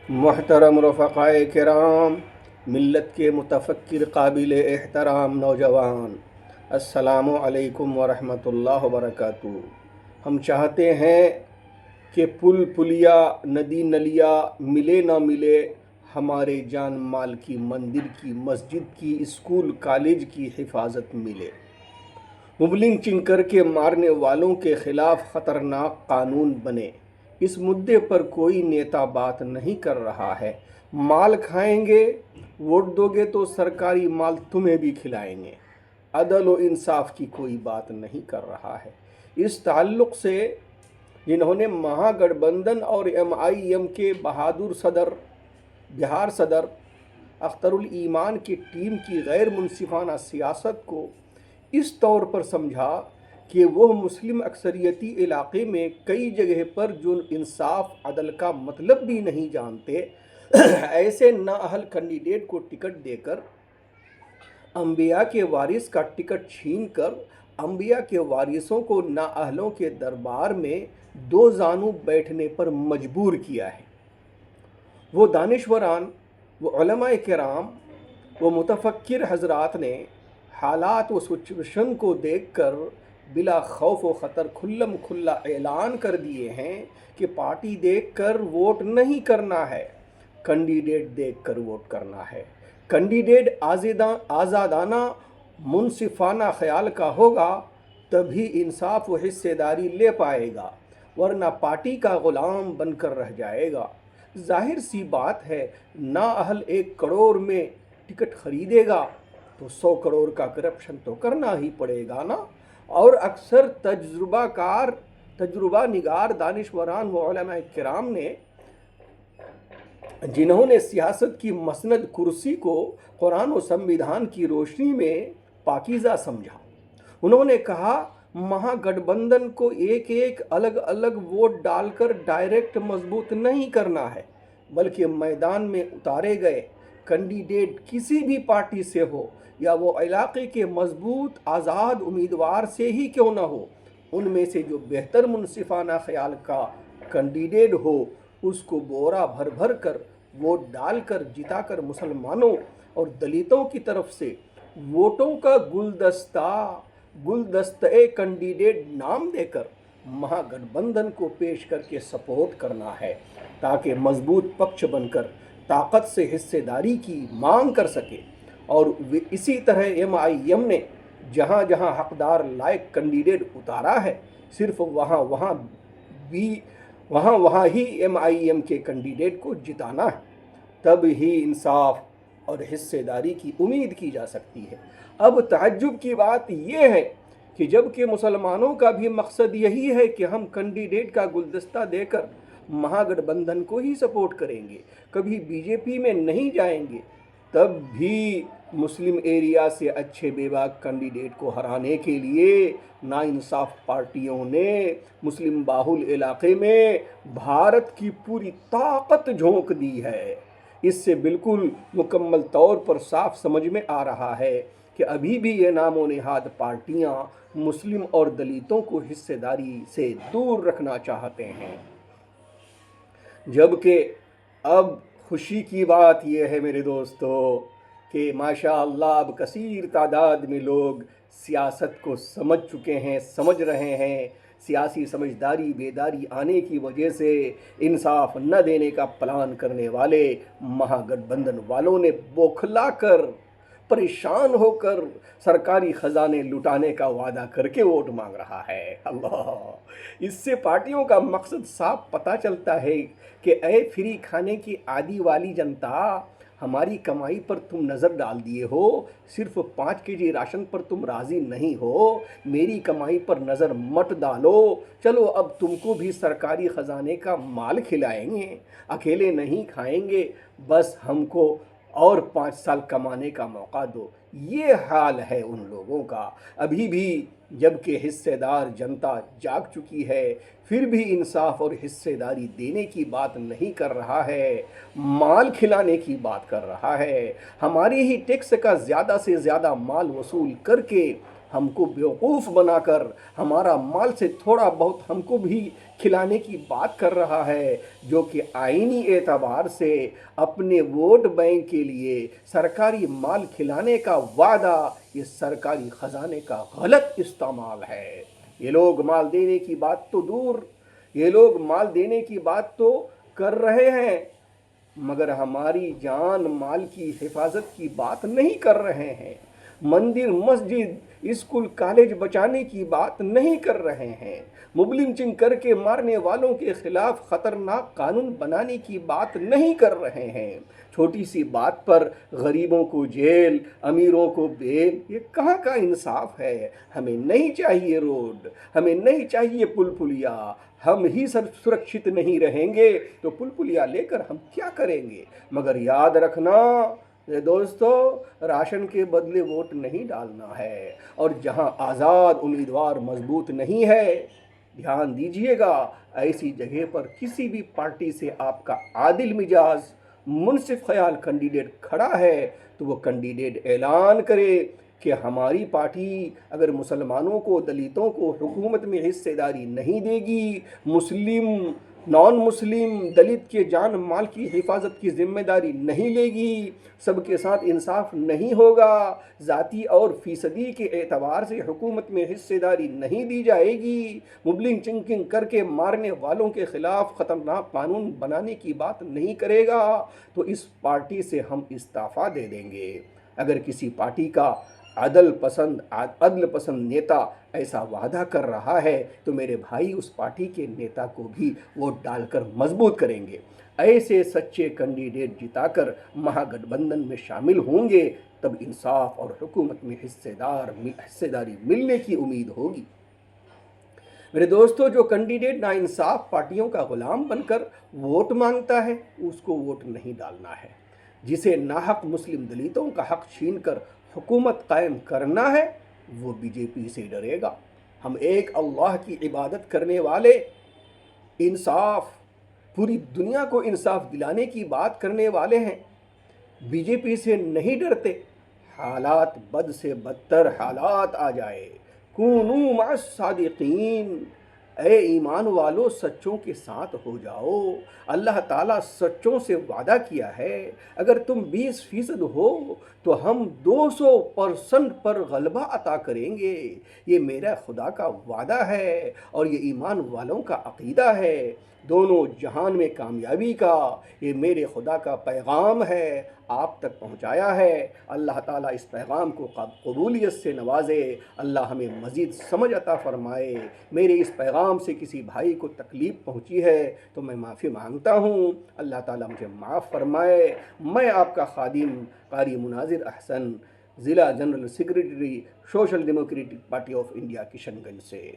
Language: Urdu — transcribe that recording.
محترم رفقائے کرام، ملت کے متفکر قابل احترام نوجوان، السلام علیکم ورحمۃ اللہ وبرکاتہ۔ ہم چاہتے ہیں کہ پل پلیا ندی نلیا ملے نہ ملے، ہمارے جان مال کی، مندر کی، مسجد کی، اسکول کالج کی حفاظت ملے۔ مبلنگ چن کر کے مارنے والوں کے خلاف خطرناک قانون بنے۔ اس مدعے پر کوئی نیتا بات نہیں کر رہا ہے۔ مال کھائیں گے، ووٹ دو گے تو سرکاری مال تمہیں بھی کھلائیں گے۔ عدل و انصاف کی کوئی بات نہیں کر رہا ہے۔ اس تعلق سے جنہوں نے مہا گٹھ بندھن اور MIM کے بہادر صدر، بہار صدر اختر الایمان کی ٹیم کی غیر منصفانہ سیاست کو اس طور پر سمجھا کہ وہ مسلم اکثریتی علاقے میں کئی جگہ پر جو انصاف عدل کا مطلب بھی نہیں جانتے، ایسے نااہل کینڈیڈیٹ کو ٹکٹ دے کر انبیاء کے وارث کا ٹکٹ چھین کر انبیاء کے وارثوں کو نااہلوں کے دربار میں دو زانو بیٹھنے پر مجبور کیا ہے۔ وہ دانشوران، وہ علماء کرام، وہ متفکر حضرات نے حالات و سچویشن کو دیکھ کر بلا خوف و خطر کھلم کھلا اعلان کر دیے ہیں کہ پارٹی دیکھ کر ووٹ نہیں کرنا ہے، کینڈیڈیٹ دیکھ کر ووٹ کرنا ہے۔ کینڈیڈیٹ آزادانہ منصفانہ خیال کا ہوگا تبھی انصاف و حصے داری لے پائے گا، ورنہ پارٹی کا غلام بن کر رہ جائے گا۔ ظاہر سی بات ہے، نااہل 1 کروڑ میں ٹکٹ خریدے گا تو 100 کروڑ کا کرپشن تو کرنا ہی پڑے گا نا۔ اور اکثر تجربہ نگار دانشوران و علماء کرام نے، جنہوں نے سیاست کی مسند کرسی کو قرآن و سنویدھان کی روشنی میں پاکیزہ سمجھا، انہوں نے کہا مہا گٹھ بندھن کو ایک الگ الگ ووٹ ڈال کر ڈائریکٹ مضبوط نہیں کرنا ہے، بلکہ میدان میں اتارے گئے کینڈیڈیٹ کسی بھی پارٹی سے ہو یا وہ علاقے کے مضبوط آزاد امیدوار سے ہی کیوں نہ ہو، ان میں سے جو بہتر منصفانہ خیال کا کینڈیڈیٹ ہو اس کو بورا بھر بھر کر ووٹ ڈال کر جتا کر مسلمانوں اور دلتوں کی طرف سے ووٹوں کا گلدستہ کینڈیڈیٹ نام دے کر مہا گٹھ بندھن کو پیش کر کے سپورٹ کرنا ہے، تاکہ مضبوط پکش بن کر طاقت سے حصے داری کی مانگ کر سکے۔ اور اسی طرح MIM نے جہاں جہاں حقدار لائق کینڈیڈیٹ اتارا ہے، صرف وہاں ہی MIM کے کینڈیڈیٹ کو جتانا ہے، تب ہی انصاف اور حصے داری کی امید کی جا سکتی ہے۔ اب تعجب کی بات یہ ہے کہ جب کہ مسلمانوں کا بھی مقصد یہی ہے کہ ہم کینڈیڈیٹ کا گلدستہ دے کر مہا گٹھ بندھن کو ہی سپورٹ کریں گے، کبھی BJP میں نہیں جائیں گے، تب بھی مسلم ایریا سے اچھے بے باک کینڈیڈیٹ کو ہرانے کے لیے ناانصاف پارٹیوں نے مسلم باہل علاقے میں بھارت کی پوری طاقت جھونک دی ہے۔ اس سے بالکل مکمل طور پر صاف سمجھ میں آ رہا ہے کہ ابھی بھی یہ نام و نہاد پارٹیاں مسلم اور دلتوں کو حصے داری سے دور رکھنا چاہتے ہیں۔ جبکہ اب خوشی کی بات یہ ہے میرے دوستو کہ ماشاءاللہ اب کثیر تعداد میں لوگ سیاست کو سمجھ چکے ہیں، سمجھ رہے ہیں۔ سیاسی سمجھداری بیداری آنے کی وجہ سے انصاف نہ دینے کا پلان کرنے والے مہا گٹھ بندھن والوں نے بوکھلا کر، پریشان ہو کر سرکاری خزانے لٹانے کا وعدہ کر کے ووٹ مانگ رہا ہے۔ اللہ، اس سے پارٹیوں کا مقصد صاف پتہ چلتا ہے کہ اے فری کھانے کی عادی والی جنتا، ہماری کمائی پر تم نظر ڈال دیے ہو، صرف 5 kg راشن پر تم راضی نہیں ہو، میری کمائی پر نظر مت ڈالو، چلو اب تم کو بھی سرکاری خزانے کا مال کھلائیں گے، اکیلے نہیں کھائیں گے، بس ہم کو اور 5 سال کمانے کا موقع دو۔ یہ حال ہے ان لوگوں کا۔ ابھی بھی جبکہ حصے دار جنتا جاگ چکی ہے، پھر بھی انصاف اور حصے داری دینے کی بات نہیں کر رہا ہے، مال کھلانے کی بات کر رہا ہے۔ ہماری ہی ٹیکس کا زیادہ سے زیادہ مال وصول کر کے ہم کو بیوقوف بنا کر ہمارا مال سے تھوڑا بہت ہم کو بھی کھلانے کی بات کر رہا ہے، جو کہ آئینی اعتبار سے اپنے ووٹ بینک کے لیے سرکاری مال کھلانے کا وعدہ یہ سرکاری خزانے کا غلط استعمال ہے۔ یہ لوگ مال دینے کی بات تو دور، یہ لوگ مال دینے کی بات تو کر رہے ہیں، مگر ہماری جان مال کی حفاظت کی بات نہیں کر رہے ہیں، مندر مسجد اسکول کالج بچانے کی بات نہیں کر رہے ہیں، مبلنچنگ کر کے مارنے والوں کے خلاف خطرناک قانون بنانے کی بات نہیں کر رہے ہیں۔ چھوٹی سی بات پر غریبوں کو جیل، امیروں کو بیل، یہ کہاں کا انصاف ہے؟ ہمیں نہیں چاہیے روڈ، ہمیں نہیں چاہیے پل پلیا، ہم ہی سب سرکشت نہیں رہیں گے تو پل پلیا لے کر ہم کیا کریں گے؟ مگر یاد رکھنا دوستو، راشن کے بدلے ووٹ نہیں ڈالنا ہے، اور جہاں آزاد امیدوار مضبوط نہیں ہے، دھیان دیجئے گا ایسی جگہ پر کسی بھی پارٹی سے آپ کا عادل مزاج منصف خیال کینڈیڈیٹ کھڑا ہے تو وہ کینڈیڈیٹ اعلان کرے کہ ہماری پارٹی اگر مسلمانوں کو، دلتوں کو حکومت میں حصہ داری نہیں دے گی، مسلم نان مسلم دلت کے جان مال کی حفاظت کی ذمہ داری نہیں لے گی، سب کے ساتھ انصاف نہیں ہوگا، ذاتی اور فیصدی کے اعتبار سے حکومت میں حصہ داری نہیں دی جائے گی، مبلنگ چنکنگ کر کے مارنے والوں کے خلاف خطرناک قانون بنانے کی بات نہیں کرے گا تو اس پارٹی سے ہم استعفیٰ دے دیں گے۔ اگر کسی پارٹی کا عدل پسند نیتا ایسا وعدہ کر رہا ہے تو میرے بھائی اس پارٹی کے نیتا کو بھی ووٹ ڈال کر مضبوط کریں گے۔ ایسے سچے کینڈیڈیٹ جتا کر مہا گٹھ بندھن میں شامل ہوں گے، تب انصاف اور حکومت میں حصہ داری ملنے کی امید ہوگی۔ میرے دوستو، جو کینڈیڈیٹ ناانصاف پارٹیوں کا غلام بن کر ووٹ مانگتا ہے اس کو ووٹ نہیں ڈالنا ہے۔ جسے ناحق مسلم دلتوں کا حق چھین کر حکومت قائم کرنا ہے وہ بی جے پی سے ڈرے گا۔ ہم ایک اللہ کی عبادت کرنے والے، انصاف، پوری دنیا کو انصاف دلانے کی بات کرنے والے ہیں، بی جے پی سے نہیں ڈرتے۔ حالات بد سے بدتر حالات آ جائے، کونوا مع الصادقین، اے ایمان والو سچوں کے ساتھ ہو جاؤ۔ اللہ تعالیٰ سچوں سے وعدہ کیا ہے اگر تم 20% ہو تو ہم 200% پر غلبہ عطا کریں گے۔ یہ میرا خدا کا وعدہ ہے اور یہ ایمان والوں کا عقیدہ ہے، دونوں جہان میں کامیابی کا یہ میرے خدا کا پیغام ہے، آپ تک پہنچایا ہے۔ اللہ تعالیٰ اس پیغام کو قبولیت سے نوازے، اللہ ہمیں مزید سمجھ عطا فرمائے۔ میرے اس پیغام سے کسی بھائی کو تکلیف پہنچی ہے تو میں معافی مانگتا ہوں، اللہ تعالیٰ مجھے معاف فرمائے۔ میں آپ کا خادم قاری مناظر احسن، ضلع general secretary social democratic party of India Kishanganj سے۔